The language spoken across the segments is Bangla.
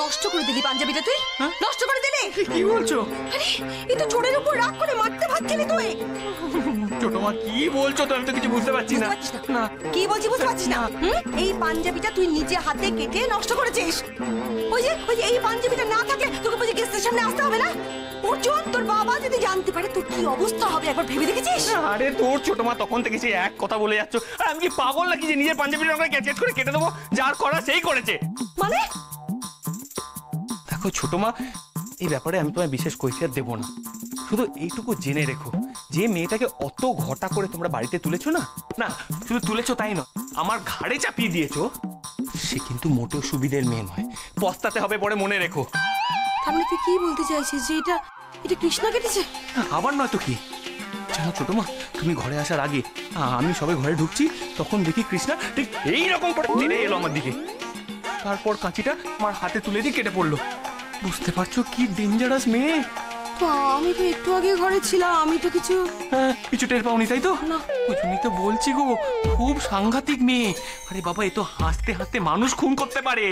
নষ্ট করে দিলি পাঞ্জাবিটা তুই, নষ্ট করে দিলি। কি বলছো? আরে এই তো চোরের উপর রাগ করে মারতে ভাবছিলি তুই। ছোট মা কি বলছো? তো আমি তো কিছু বুঝতে পারছি না। না কি বলছি বুঝতে পারছিস না? এই পাঞ্জাবিটা তুই নিজে হাতে কেটে নষ্ট করেছিস। ওই যে এই পাঞ্জাবিটা না থাকে তোকে বুঝি গেস্টের সামনে আসতে হবে না? অর্জুন, তোর বাবা যদি জানতে পারে তোর কি অবস্থা হবে একবার ভেবে দেখেছিস? আরে তোর ছোট মা তখন থেকে সেই এক কথা বলে যাচ্ছ। আমি কি পাগল নাকি যে নিজের পাঞ্জাবির রঙে ক্যাচেট করে কেটে দেবো? যার করা সেই করেছে। মানে দেখো ছোট মা, এই ব্যাপারে আমি তোমায় বিশেষ কৈফিয়ত দেবো না। শুধু এইটুকু জেনে রেখো, যে মেয়েটাকে অত ঘটা করে তোমরা বাড়িতে তুলেছো না, না শুধু তুলেছো তাই নয়, আমার ঘাড়ে চাপিয়ে দিয়েছো, সে কিন্তু মোটেও সুবিধের মেয়ে নয়। পস্তাতে হবে পরে, মনে রেখো। তার মানে তুই কি বলতে চাইছিস যে এটা কৃষ্ণা কেটেছে? আবার নয় তো কি। জানো ছোট মা, তুমি ঘরে আসার আগে আমি সবে ঘরে ঢুকছি, তখন দেখি কৃষ্ণা ঠিক এইরকম করে টেনে এলো আমার দিকে। তারপর কাঁচিটা আমার হাতে তুলে দিয়ে কেটে পড়লো। বুঝতে পারছো কি ডেঞ্জারাস মেয়ে? আমি তো একটু আগে ঘরে ছিলাম, আমি তো কিছু কিছু টের পাওনি তাই তো? না। ওই জন্যই তো বলছি গো, খুব সাংঘাতিক মেয়ে। আরে বাবা, এ তো হাসতে হাসতে মানুষ খুন করতে পারে।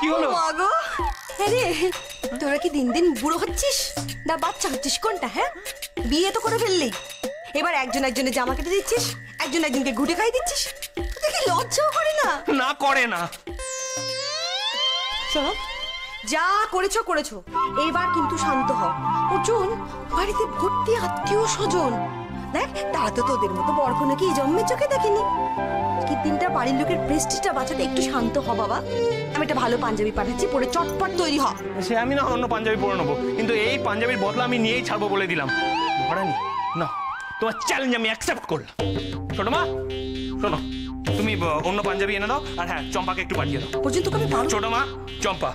কি হলো? মাগো, আরে তোরা কি দিন দিন বুড়ো হচ্ছিস না বাচ্চা হচ্ছিস? কোনটা? হ্যাঁ, বিয়ে তো করে ফেললি, এবার একজন একজনের জামা কেটে দিচ্ছিস, একজন একজনকে ঘুটে খাই দিচ্ছিস। তোদের কি লজ্জাও করে না? না করে না। শোনো, যা করেছো করেছো, এবার কিন্তু শান্ত হও। অর্জুন, বাড়িতে ভর্তি আত্মীয় স্বজন, দেখ তারা তো তোদের মতো বড় নাকি জন্মের চোখে দেখেনি। কি দিনটা বাড়ির লোকের প্রেস্টিজটা বাঁচাতে একটু শান্ত হ বাবা। আমি একটা ভালো পাঞ্জাবি পাঠাচ্ছি, পরে চটপট তৈরি হ। সে আমি না অন্য পাঞ্জাবি পরে নেবো, কিন্তু এই পাঞ্জাবির বদলা আমি নিয়েই ছাড়বো বলে দিলাম। মহারানী, না, তোমার চ্যালেঞ্জ আমি অ্যাকসেপ্ট করলাম। ছোট মা শোনো, তুমি অন্য পাঞ্জাবি এনে দাও, আর হ্যাঁ চম্পাকে একটু পাঠিয়ে দাও। অর্জুন, তোকে আমি পারবো। ছোট মা, চম্পা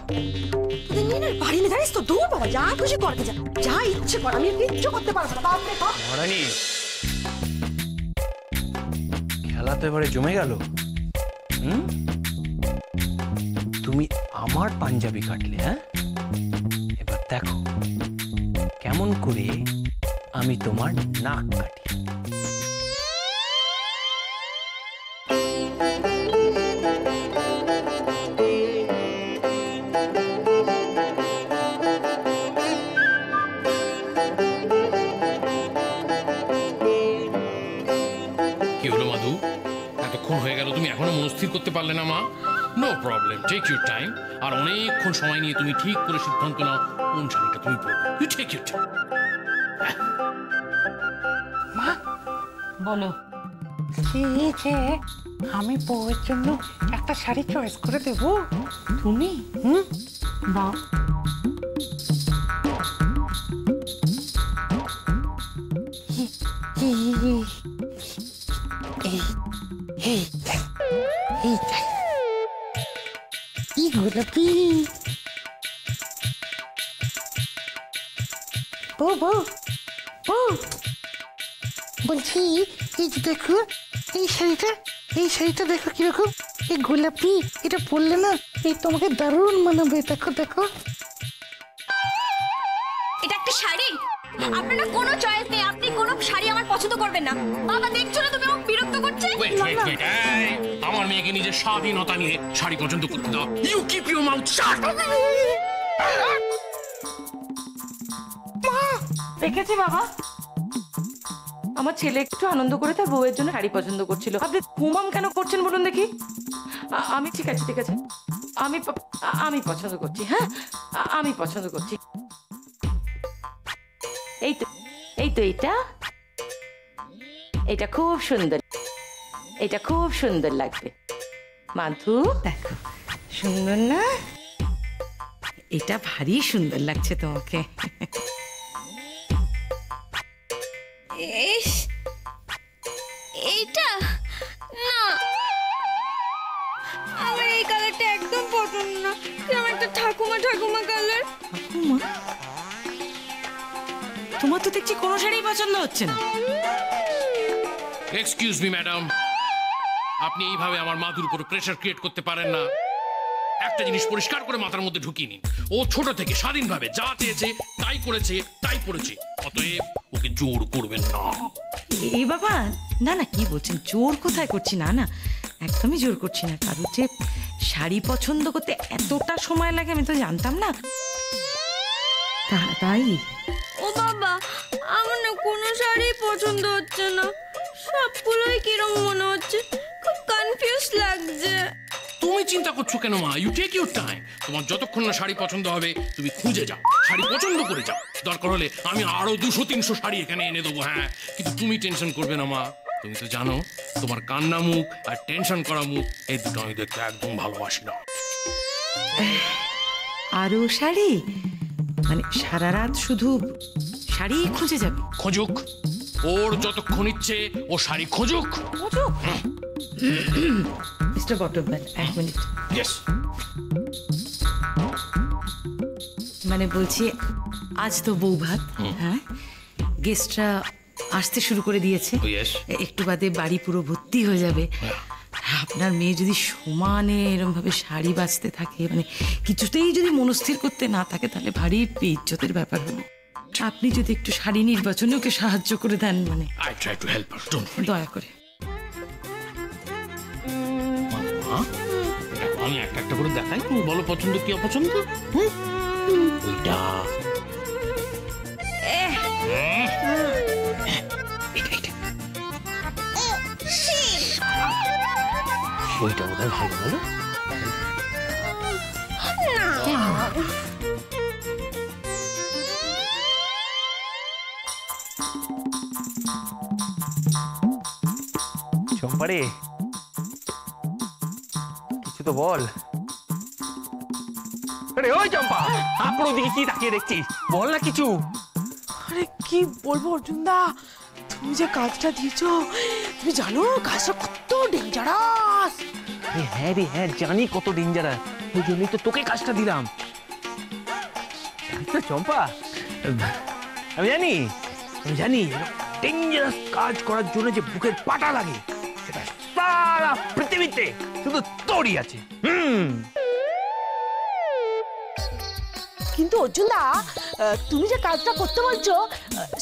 তোদের নিয়ে না বাড়ি নিয়ে জানিস তো, দূর বাবা, যা খুশি করতে যা, যা ইচ্ছে কর, আমি কিচ্ছু করতে পারবো না। বাপরে বাপ। মহারানী, খেলা তো এবারে জমে গেল। তুমি আমার পাঞ্জাবি কাটলে, হ্যাঁ? এবার দেখো কেমন করে আমি তোমার নাক কাটি। কি হলো মাধু, এতক্ষণ হয়ে গেল তুমি এখনো মনস্থির করতে পারলে না? মা, no problem, take your time. আর অনেকক্ষণ সময় নিয়ে তুমি ঠিক করে সিদ্ধান্ত নাও কোন শাড়িটা তুমি পরবে। You take your time. মা বলো, আমি বউয়ের জন্য একটা শাড়ি চয়েস করে দেব। তুমি বা গোলাপি বলছি, এই যে দেখো এই শাড়িটা দেখো কিরকম, এই গোলাপি, এটা পরলে না এই তোমাকে দারুণ মানাবে। দেখো দেখো, এটা একটা শাড়ি? আপনার না কোনো চয়েস নেই, আপনি কোনো শাড়ি আমার পছন্দ করবেন না। বাবা দেখছো না তুমি আমাকে বিরক্ত করছে। আমার মেয়েকে নিজের স্বাধীনতা নিয়ে শাড়ি পছন্দ করতে দাও। You keep your mouth shut. দেখেছি বাবা, আমার ছেলে একটু আনন্দ করে তার বউয়ের জন্য শাড়ি পছন্দ করছিল। আপনি হুমাম কেন করছেন বলুন দেখি? আমি ঠিক আছে আমি পছন্দ করছি। হ্যাঁ, আমি পছন্দ করছি। এই তো এটা খুব সুন্দর, এটা খুব সুন্দর লাগবে। মাধু দেখো সুন্দর না? এটা ভারী সুন্দর লাগছে তোমাকে। এইটা না, আমার এই কালারটা একদম পছন্দ না। কেমন একটা ঠাকুমা কালার। তোমার তো দেখছি কোনো শাড়ি পছন্দ হচ্ছে না। এক্সকিউজ মি ম্যাডাম, আপনি এইভাবে আমার মাধুর উপর প্রেসার ক্রিয়েট করতে পারেন না। একটা জিনিস পরিষ্কার করে মাথার মধ্যে ঢুকিয়ে নিন, ও ছোট থেকে স্বাধীনভাবে যা চেয়েছে তাই করেছে, তাই পড়েছে। অতএব ওকে জোর করবেন না। এ বাবা, না না, কি বলছেন? জোর কোথায় করছি? না না, একদমই জোর করছি না। কারোর যে শাড়ি পছন্দ করতে এতটা সময় লাগে আমি তো জানতাম না। তাই ও বাবা, আমার না কোনো শাড়ি পছন্দ হচ্ছে না, সবগুলোই কিরম মনে হচ্ছে, খুব কনফিউজ লাগছে। তুমি চিন্তা করছো কেন মা? You take your time. তোমার যতক্ষণ না শাড়ি পছন্দ হবে তুমি খুঁজে যাও, শাড়ি পছন্দ করে যাও। দরকার হলে আমি আরো 200-300 শাড়ি এখানে এনে দেবো। হ্যাঁ, কিন্তু তুমি টেনশন করবে না মা। তুমি তো জানো তোমার কান্না মুখ আর টেনশন করা মুখ এই দুটো আমি দেখতে একদম ভালোবাসি না। আরো শাড়ি? মানে সারা রাত শুধু শাড়ি খুঁজে যাবে? খোঁজুক, ওর যতক্ষণ ইচ্ছে ও শাড়ি খোঁজুক। মিস্টার বটরম্যান, এক মিনিট। ইয়েস। মানে বলছি, আজ তো বৌভাত, হ্যাঁ, গেস্টরা আসতে শুরু করে দিয়েছে। ইয়েস। একটু বাদে বাড়ি পুরো ভর্তি হয়ে যাবে। আপনার মেয়ে যদি সমানে এরম ভাবে শাড়ি বাঁচতে থাকে, মানে কিছুতেই যদি মনস্থির করতে না থাকে, তাহলে ভারী বেইজ্জতের ব্যাপার হবে। আপনি যদি একটু শাড়ি নির্বাচনে ওকে সাহায্য করে দেন, মানে I try to help her, don't worry. দয়া করে। আমি একটা একটা করে দেখাই, তুমি বলো পছন্দ কি অপছন্দ। ওইটা ওইটা বোধহয় ভালো বলো। চম্পারে, কিছু তো বল। আরে ওই চম্পা, আপনার দিকে কি তাকিয়ে দেখছিস? বল না কিছু। আরে কি বলবো অর্জুনদা, তুমি যে কাজটা দিয়েছো, তুমি জানো কাজটা কত ডেঞ্জারাস। হ্যাঁ রে হ্যাঁ, জানি কত ডেঞ্জারাস, ওই জন্যই তো তোকে কাজটা দিলাম। জানিস তো চম্পা, আমি জানি ডেঞ্জারাস কাজ করার জন্য যে বুকের পাটা লাগে, সেটা সারা পৃথিবীতে শুধু তোরই আছে। কিন্তু অর্জুনদা, তুমি যে কাজটা করতে বলছো,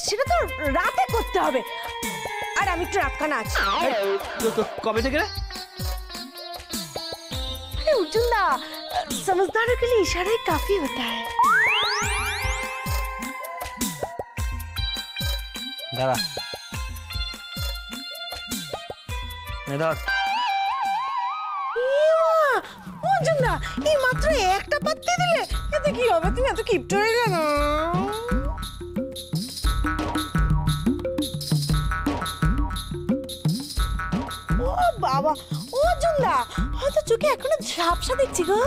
সেটা তো রাতে করতে হবে, আর আমি একটু রাতকানা আছি। কবে থেকে? अरे अर्जुन दा, समझदारों के लिए इशारा ही काफी होता है। দাঁড়া, ধর। अर्जुन दा, এই মাত্র একটা পাত্তি দিলে, এতে কি হবে? তুমি এত কিপটে হয়ে গেল। ও বাবা, अर्जुन दा, হয়তো চোখে এখনো ঝাপসা দেখছি গো।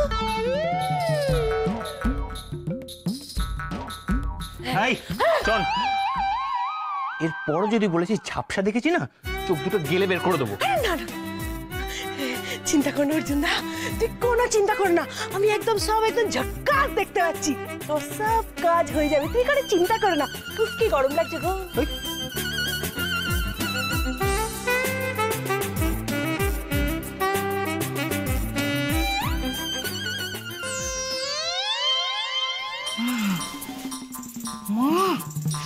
এই চল, এরপর যদি বলেছিস ঝাপসা দেখেছি না, চোখ দুটো গেলে বের করে দেবো। না না, চিন্তা করো না অর্জুন দা, তুই কোনো চিন্তা কর না, আমি একদম সব একদম ঝক্কাস দেখতে পাচ্ছি, তো সব কাজ হয়ে যাবে, তুই কোনো চিন্তা করো না। খুব কি গরম লাগছে গো।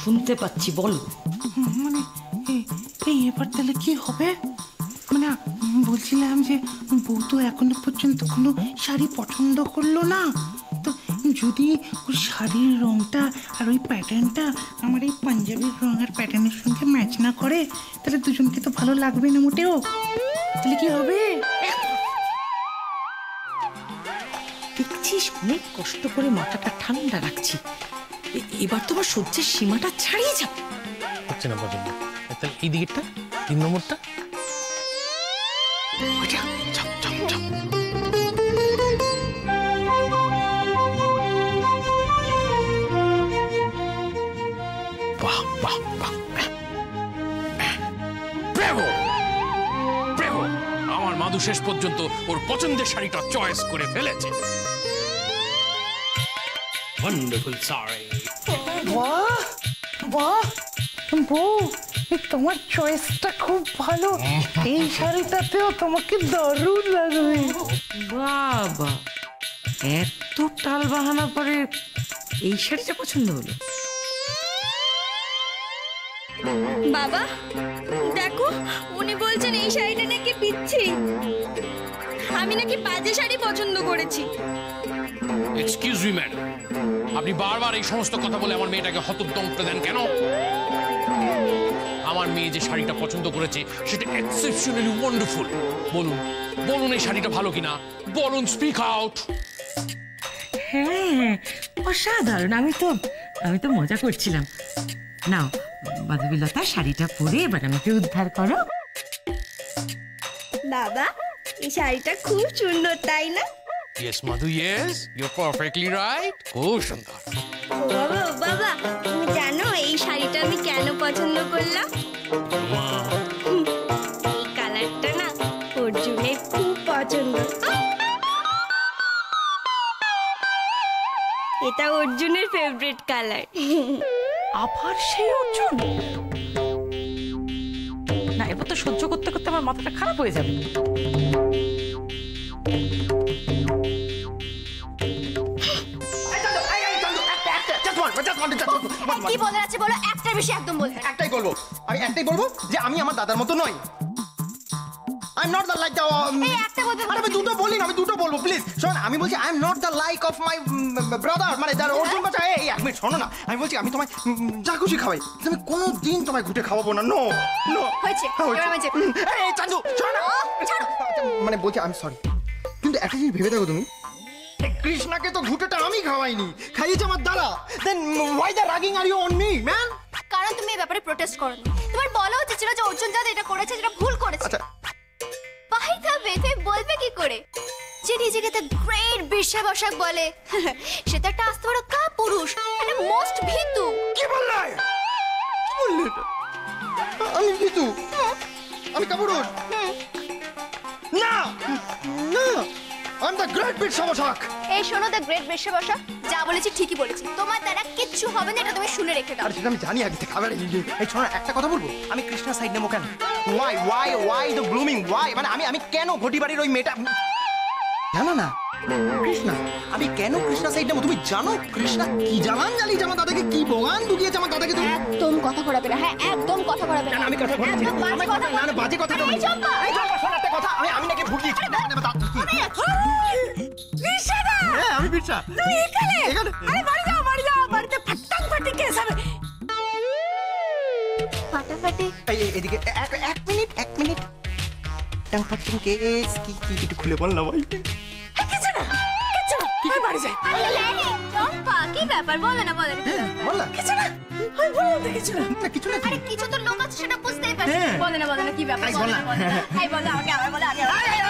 শুনতে পাচ্ছি, বলো। মানে এই এবার তাহলে কি হবে? মানে বলছিলাম যে বউ তো এখনো পর্যন্ত কোনো শাড়ি পছন্দ করলো না, তো যদি ওই শাড়ির রংটা আর ওই প্যাটার্নটা আমার এই পাঞ্জাবির রং আর প্যাটার্নের সঙ্গে ম্যাচ না করে, তাহলে দুজনকে তো ভালো লাগবে না মোটেও। তাহলে কি হবে? দেখছিস, অনেক কষ্ট করে মাথাটা ঠান্ডা রাখছি, এবার তোমার সহ্যের সীমাটা ছাড়িয়ে যাবে। হচ্ছে না পছন্দ, তাহলে এই দিকেরটা 3 নম্বরটা। বাহ বাহ বাহ, ব্রাভো ব্রাভো, আমার মাধু শেষ পর্যন্ত ওর পছন্দের শাড়িটা চয়েস করে ফেলেছে। ওয়ান্ডারফুল শাড়ি। বাহ বাহ বউ, তোমার চয়েসটা খুব ভালো, এই শাড়িটাতেও তোমাকে দারুণ লাগবে। বাবা, এত টাল বাহানা পরে এই শাড়িটা পছন্দ হলো। বাবা দেখো, উনি বলছেন এই শাড়িটা নাকি পিচ্ছি, আমি নাকি বাজে শাড়ি পছন্দ করেছি। এক্সকিউজ মি ম্যাডাম, আপনি বারবার এই সমস্ত কথা বলে আমার মেয়েটাকে হতোদ্যম করে দেন কেন? আমার মেয়ে যে শাড়িটা পছন্দ করেছে সেটা এক্সেপশনালি ওয়ান্ডারফুল। বলুন বলুন এই শাড়িটা ভালো কিনা, বলুন, স্পিক আউট। হ্যাঁ, অসাধারণ। আমি তো মজা করছিলাম। নাও মাধবীলতা, শাড়িটা পরে এবার আমাকে উদ্ধার করো। বাবা এই শাড়িটা খুব সুন্দর, তাই না? Yes Madhu, yes, you are perfectly right, খুব সুন্দর। বাবা বাবা তুমি জানো এই শাড়িটা আমি কেন পছন্দ করলাম? এই কালারটা না অর্জুনের খুব পছন্দ। এটা অর্জুনের ফেভারিট কালার। আবার সেই অর্জুন? না, এবার তো সহ্য করতে করতে আমার মাথাটা খারাপ হয়ে যাবে। কি বলে আছে বলো, একটার বেশি একদম বলবে না। একটাই বলবো যে আমি আমার দাদার মতো নই। I am not the like এই একটা বলবে। আরে আমি দুটো বলি না, আমি দুটো বলবো প্লিজ শোন। আমি বলছি I am not the like of my brother, মানে যার অর্জুন বাচ্চা। এই এক মিনিট শোনো না, আমি বলছি আমি তোমায় যা খুশি খাওয়াই, আমি কোনো দিন তোমায় ঘুটে খাওয়াবো না। নো নো হয়েছে, এবার আমি যাই। এই চান্দু শোনো না, মানে বলছি আই এম সরি, কিন্তু একটা জিনিস ভেবে দেখো তুমি, কৃষ্ণাকে তো ঘুটেটা আমি খাওয়াইনি, খাইয়েছে আমার দাদা। Then why the ragging are you on me man? কারণ তুমি এই ব্যাপারে প্রোটেস্ট করনি। তোমার বলা উচিত ছিল যে অর্জুন দাদা এটা করেছে, যেটা ভুল করেছে। আচ্ছা ভাই তবে তুমি বলবে কি করে যে নিজেকে দ্য গ্রেট বিশ্বাবসাক বলে? সে তো একটা আস্ত বড় কাপুরুষ, একটা মোস্ট ভীতু। কি বললে? কি বললে এটা? আমি ভীতু? আমি কাপুরুষ? না না, আই এম দ্য গ্রেট বিশ্বাবসাক। এই শোনো, দ্য গ্রেট বিশ্বাবসাক, যা বলেছি ঠিকই বলেছি। তোমার দ্বারা কিচ্ছু হবে না, এটা তুমি শুনে রেখে দাও। আর সেটা আমি জানি আগে থেকে। আবার এই শোনো, একটা কথা বলবো, আমি কৃষ্ণা সাইড নেবো কেন? ওয়াই দ্য ব্লুমিং ওয়াই, মানে আমি কেন ঘটি বাড়ির ওই মেয়েটা জানো না? কৃষ্ণা, আমি কেন কৃষ্ণা সাইড নেবো তুমি জানো? কৃষ্ণা কি জানান জানিয়েছে আমার দাদাকে, কি বগান ঢুকিয়েছে আমার দাদাকে। তুমি একদম কথা ঘোরাবে না। হ্যাঁ, একদম কথা ঘোরাবে না। আমি কথা বলছি একদম বাজে কথা না, না বাজে কথা এই চম্পা, এই চম্পা, শোন একটা কথা, আমি নাকি ভুগিয়েছি। হ্যাঁ আমি বিরসা। তুমি এখানে? আরে বাড়ি যাও, বাড়ি যাও, বাড়িতে ফাটাং ফাটি কেস হবে। ফাটাফাটি। এই এদিকে এক মিনিট টাং ফাটিং কেস কি একটু খুলে বল না ভাই। কিছু না, আমি বাড়ি যাই। আরে লেলি, চম্পা, কি ব্যাপার? বলে না, বলে না। বল না। কিছু না, আমি বললাম তো কিছু না। না কিছু না। আরে কিছু তো লোক আছে, সেটা বুঝতেই পারছি। বলে না, কি ব্যাপার? এই বল না। এই বলে আগে, আমার বলে আগে।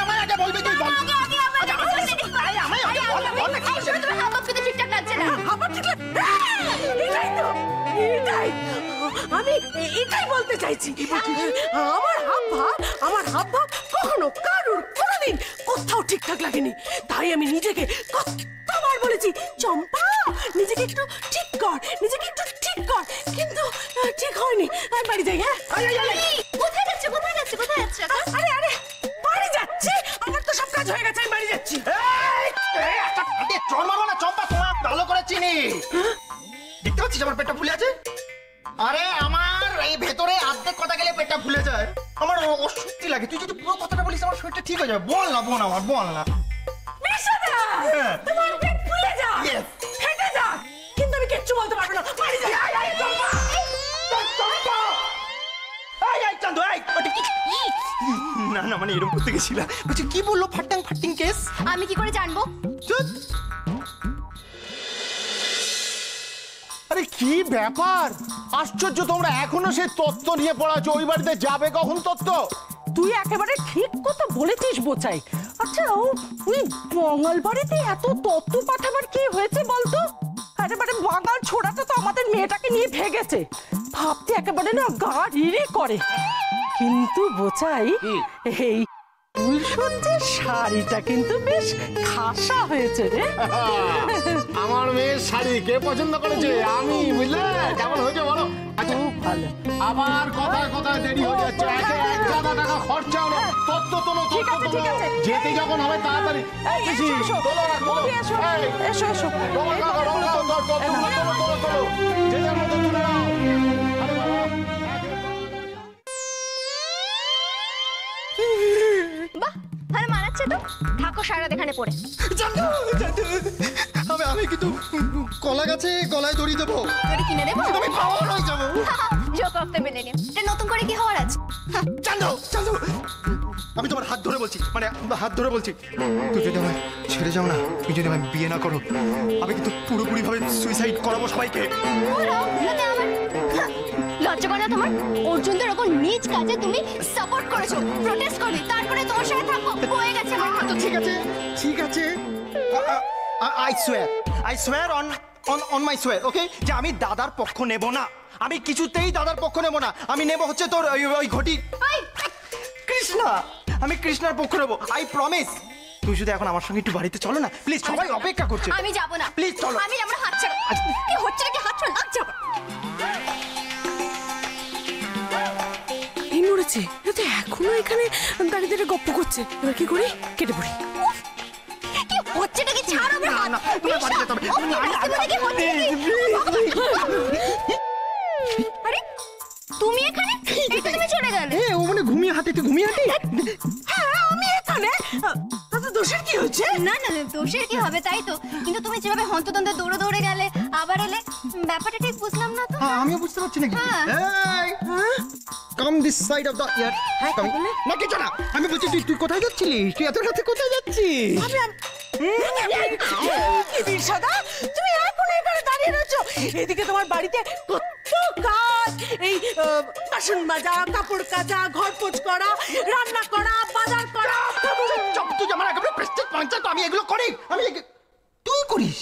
আমার আগে বলবি তুই বল। আগে আমার আগে বল না। এই শোনো, তোমার হাব ভাব কিন্তু ঠিকঠাক লাগছে না। আবার ঠিক লাগে। এটাই তো, এটাই আমি এটাই বলতে চাইছি। আমার হাব ভাব কখনো কারুর কোনোদিন কোথাও ঠিকঠাক লাগেনি। তাই আমি নিজেকে কতবার বলেছি, চম্পা নিজেকে একটু ঠিক কর, কিন্তু ঠিক হয়নি। আমি বাড়ি যাই। হ্যাঁ, কোথায় যাচ্ছে? আরে বাড়ি যাচ্ছি, আমার তো সব কাজ হয়ে গেছে, আমি বাড়ি যাচ্ছি। চল মারবো না চম্পা, তোমার ভালো করে চিনি। দেখতে পাচ্ছিস আমার পেটটা ফুলে আছে? আরে আমার এই ভেতরে অর্ধেক কথা গেলে পেটটা ফুলে যায়, আমার অস্বস্তি লাগে। তুই যদি পুরো কথাটা বলিস আমার শরীরটা ঠিক হয়ে যাবে। বল না বোন আমার, বল না। বিশাদা, তোমার পেট ফুলে যা, Yes. ফেটে যা, কিন্তু আমি কিচ্ছু বলতে পারবো না। বাড়ি যাই। চম্পা, চম্পা! এই চান্দু, এই, ওটা কি? না মানে এরকম করতে গেছিলাম। বলছি কি বললো ফাটিং কেস? আমি কি করে জানবো? চুপ। আরে কি ব্যাপার, আশ্চর্য, তোমরা এখনো সেই তত্ত্ব নিয়ে পড়াছো। ওই বাড়িতে যাবে কখন তত্ত্ব? তুই একেবারে ঠিক কথা বলেছিস বোচাই। আচ্ছা, ওই বাঙাল বাড়িতে এত তত্ত্ব পাঠাবার কি হয়েছে বলতো? একেবারে বাঙাল ছোড়াটা তো আমাদের মেয়েটাকে নিয়ে ভেগেছে, ভাবতে একেবারে না গা রিরি করে। কিন্তু বোচাই, এই ফুলসজ্জার শাড়িটা কিন্তু বেশ খাসা হয়েছে রে। আমার মেয়ের শাড়ি কে পছন্দ করেছে? আমি, বুঝলে? কেমন হয়েছে বলো? খুব ভালো। আবার কথায় কথায় দেরি হয়ে যাচ্ছে, একে 1,000 টাকা খরচা হলো। তত্ত্ব তোলো, তত্ত্ব তোলো, যেতে যখন হবে তাড়াতাড়ি। পিসি, তোলো না, তোলো। এই, রমা কাকা, রমা কাকা, তত্ত্বগুলো তোলো, তোলো, তোলো। যে যার মতো তুলে নাও। আরে বাবা, বাহ, ভালো মানাচ্ছে তো। থাকো সারা এখানে পড়ে। আমি কিন্তু কলা গাছে গলায় দড়ি দেবো। তোরে কিনে দেবো? আমি পাওয়ার হয়ে যাবো। Joke of the millennium. এটা নতুন করে কি হওয়ার আছে? চান্দু, চান্দু, আমি তোমার হাত ধরে বলছি, মানে হাত ধরে বলছি, তুই যদি আমায় ছেড়ে যাও না, তুই যদি আমায় বিয়ে না করো, আমি কিন্তু পুরোপুরি ভাবে সুইসাইড করাবো সবাইকে। লজ্জা করে না তোমার? অর্জুনদের ওপর নিজ কাজে তুমি সাপোর্ট করেছো, প্রোটেস্ট করবে, তারপরে তোমার সাথে থাকবো, হয়ে গেছে আমার। তো ঠিক আছে, ঠিক আছে, I swear on my swear, okay, যে আমি দাদার পক্ষ নেব না, আমি কিছুতেই দাদার পক্ষ নেব না, আমি নেব হচ্ছে তোর ওই ঘটি কৃষ্ণা, আমি কৃষ্ণার পক্ষ নেব, আই প্রমিস। তুই শুধু এখন আমার সঙ্গে একটু বাড়িতে চলো না প্লিজ, সবাই অপেক্ষা করছে। আমি যাব না, প্লিজ চলো। আমি আমরা হাত ছাড়ো। কি হচ্ছে নাকি? হাত ছাড়ো, লাগছে আমার। এই মরেছে, এ তো এখনো এখানে দাঁড়িয়ে দাঁড়িয়ে গপ্প করছে। এবার কি করি? কেটে পড়ি। কি হচ্ছে নাকি? ছাড়ো আমার হাত। তোমার বাড়িতে তবে আরে তুমি এখানে? এই তো তুমি চলে গেলে। ও মানে ঘুমিয়ে হাঁটে, তুই ঘুমিয়ে হাঁটে? হ্যাঁ, আমি এখানে। তাতে দোষের কি হচ্ছে? না না, দোষের কি হবে তাই তো, কিন্তু তুমি যেভাবে হন্তদন্তে দৌড়ে দৌড়ে গেলে আবার এলে, ব্যাপারটা ঠিক বুঝলাম না তো। আমিও বুঝতে পারছি না কিছু। Come this side of the year. না কিছু না, আমি বলছি তুই কোথায় যাচ্ছিলিস? তুই এত রাতে কোথায় যাচ্ছিস? বিরসাদা, তুমি এখনো এখানে দাঁড়িয়ে রয়েছো? এদিকে তোমার বাড়িতে কত কাজ, এই বাসন মাজা, কাপড় কাচা, ঘর পোছ করা, রান্না করা, বাজার করা। তুই আমার একেবারে প্রেস্টিজ পাঞ্চার, তো আমি এগুলো করি? তুই করিস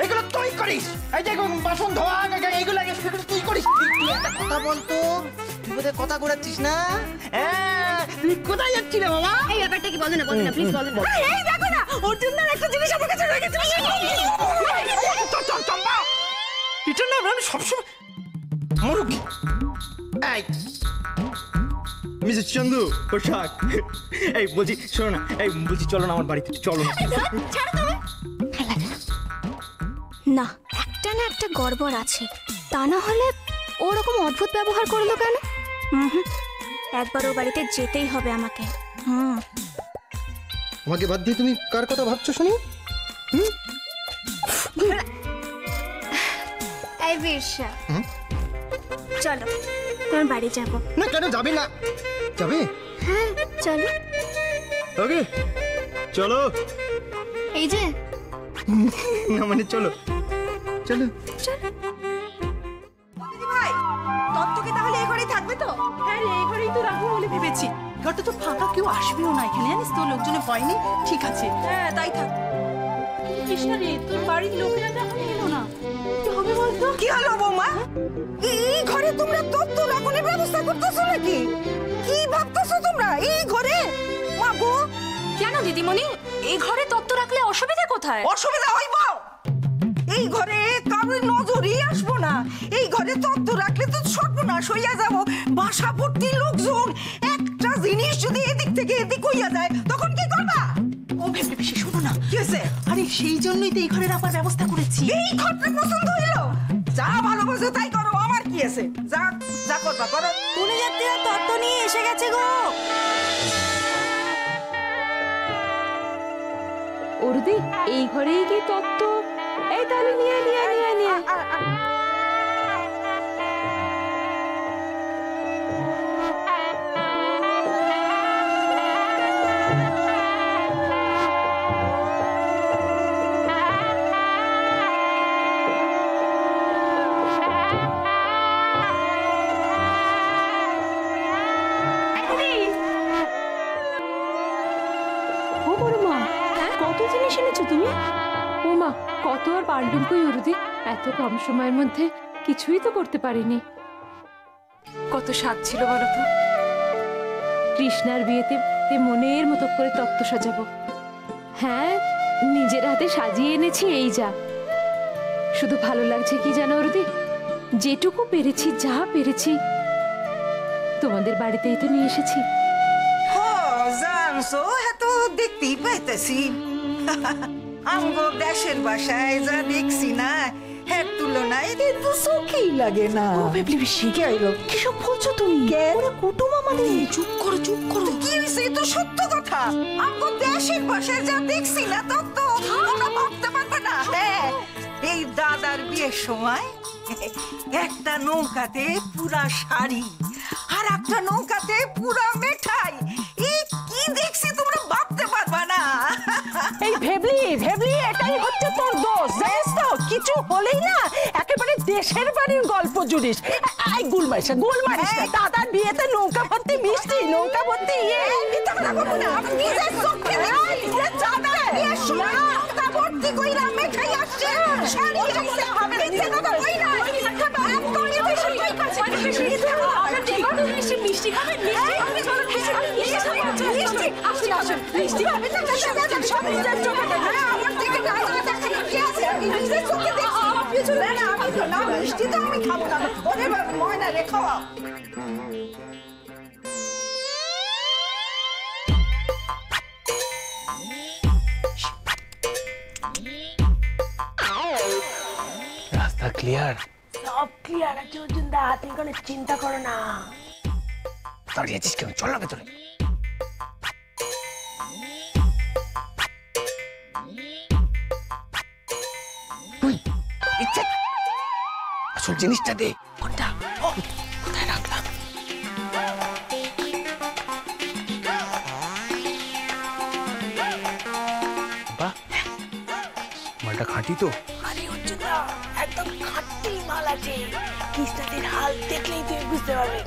এগুলো? তুই করিস এই যে বাসন ধোয়া, এইগুলো তুই করিস? তুই একটা কথা বলতো, তুই বোধহয় কথা ঘোরাচ্ছিস না? তুই কোথায় যাচ্ছিস রে বাবা? এই ব্যাপারটা কি বলো না, বলো না প্লিজ, বলো না। এই দেখো না, অর্জুনদার একটা জিনিস আমার কাছে রয়ে গেছে। চম্পা, এটা না আমি সবসময় মুরগি। এই মিসেস চন্দু পোশাক, এই বলছি শোনো না, এই বলছি চলো না আমার বাড়িতে, চলো না। ছাড়ো তুমি। না, একটা না একটা গড়বড় আছে, তা না হলে ওরকম অদ্ভুত ব্যবহার করলো কেন? একবার ও বাড়িতে যেতেই হবে আমাকে। আমাকে বাদ দিয়ে তুমি কার কথা ভাবছো শুনি? এই বিরসা, চলো তোমার বাড়ি যাবো। না কেন যাবি না? যাবে? হ্যাঁ চলো। ওকে চলো। এই যে না মানে চলো চলো। ভাই, তত্ত্বকে তাহলে এই ঘরেই থাকবে তো? হ্যাঁ রে, এই ঘরেই তো রাখবো বলে ভেবেছি। ঘরটা তো ফাঁকা, কেউ আসবেও না এখানে, জানিস তো, লোকজনে ভয় নেই। ঠিক আছে, হ্যাঁ তাই থাক। কৃষ্ণা রে, তোর বাড়ির লোকেরা তো এখন এলো না, কি হবে বলতো? কি হলো বৌমা? এই ঘরে তোমরা তত্ত্ব রাখনের ব্যবস্থা করতেছো নাকি? কি ভাবতেছো তোমরা এই ঘরে? মা গো, কেন দিদিমণি, এই ঘরে তত্ত্ব রাখলে অসুবিধা কোথায়? অসুবিধা হইব? এই ঘরে কারোর নজরই আসবো না। এই ঘরে তত্ত্ব রাখলে তো সর্বনাশ হইয়া যাব। বাসা ভর্তি লোকজন, একটা জিনিস যদি এদিক থেকে এদিক হইয়া যায় তখন কি করবা? ও ভেবে বেশি, শোনো না। কি হয়েছে? আরে সেই জন্যই তো এই ঘরে রাখার ব্যবস্থা করেছি। এই ঘরটা পছন্দ হইলো? যা ভালোবাসো তাই করো, আমার কি আছে? যা যা করবা করো। কোন যাত্রীরা তত্ত্ব নিয়ে এসে গেছে গো। অরুদি, এই ঘরেই কি তত্ত্ব? এই তাহলে নিয়ে নিয়ে নিয়ে নিয়ে ও বড় মা, কত জিনিস এনেছো তুমি? ও মা, কত আর পান্ডুল কই অরুদি, এত কম সময়ের মধ্যে কিছুই তো করতে পারিনি। কত স্বাদ ছিল বলো তো। কৃষ্ণার বিয়েতে মনের মতো করে তত্ত্ব সাজাবো। হ্যাঁ, নিজের হাতে সাজিয়ে এনেছি, এই যা। শুধু ভালো লাগছে কি জানো অরুদি, যেটুকু পেরেছি, যা পেরেছি তোমাদের বাড়িতেই তো নিয়ে এসেছি। জানছো এত দেখতেই পাইতেছি আমগো দেশের বাসায় যা দেখছি না এর তুলনায় কিন্তু চোখেই লাগে না। কি হইলো? কিসব বলছো তুমি? ওরা কুটুম আমাদের। চুপ করো চুপ করো। কি হয়েছে? তো সত্য কথা। আমগো দেশের বাসায় যা দেখছি না তো তোমরা ভাবতে পারবে না। এই দাদার বিয়ের সময় একটা নৌকাতে পুরা শাড়ি আর একটা নৌকাতে পুরা মিঠাই। এই কি দেখছি তোমরা ভাবতে পারবা না। এই ভেবলি এটাই হচ্ছে তোর দোষ, জানিস তো? কিছু হলেই না একেবারে দেশের বাড়ির গল্প জুড়িস। আই গুলমারিস না। দাদার বিয়েতে নৌকা ভর্তি মিষ্টি, নৌকা ভর্তি মিথ্যা কথা বলবো না। আমি নিজের চোখে দেখছি দাদার বিয়ের সময় নৌকা ভর্তি কইরা মিঠাই আসছে, শাড়ি আসছে। মিথ্যা কথা কই না। মিষ্টি খাবেন? মিষ্টি খাবেন না? সব নিজের চোখে দেখেন। আমার দিকে না দেখেন কি আছে? আমি নিজের চোখে দেখছি। কিছু না না, আমি তো না মিষ্টি তো আমি খাবো না। ওরে বাবা ময়না রে খাওয়া। রাস্তা ক্লিয়ার। সব ক্লিয়ার আছে অর্জুন দা, তুমি কোনো চিন্তা করো না। দাঁড়িয়ে আছিস কেন? চল না ভেতরে। আসল জিনিসটা দে। কোনটা? কোথায় রাখলাম? বাহ, মালটা খাঁটি তো। আরে অর্জুন দা, একদম খাঁটি মাল আছে। কৃষ্ণাদের হাল দেখলেই তুমি বুঝতে পারবে।